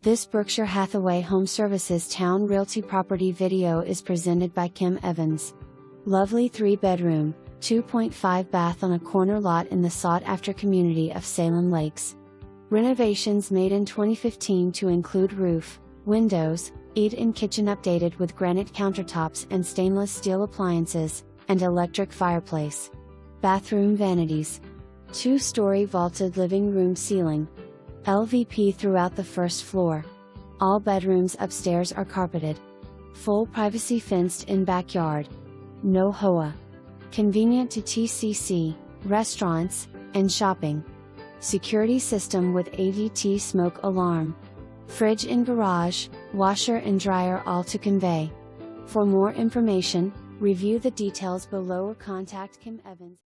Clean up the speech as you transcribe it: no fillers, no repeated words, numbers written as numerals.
This Berkshire Hathaway HomeServices Towne Realty property video is presented by Kim Evans. Lovely 3-bedroom, 2.5 bath on a corner lot in the sought-after community of Salem Lakes. Renovations made in 2015 to include roof, windows, eat-in kitchen updated with granite countertops and stainless steel appliances, and electric fireplace. Bathroom vanities. 2-story vaulted living room ceiling. LVP throughout the first floor. All bedrooms upstairs are carpeted. Full privacy fenced-in backyard. No HOA. Convenient to TCC, restaurants, and shopping. Security system with AVT smoke alarm. Fridge in garage, washer and dryer all to convey. For more information, review the details below or contact Kim Evans.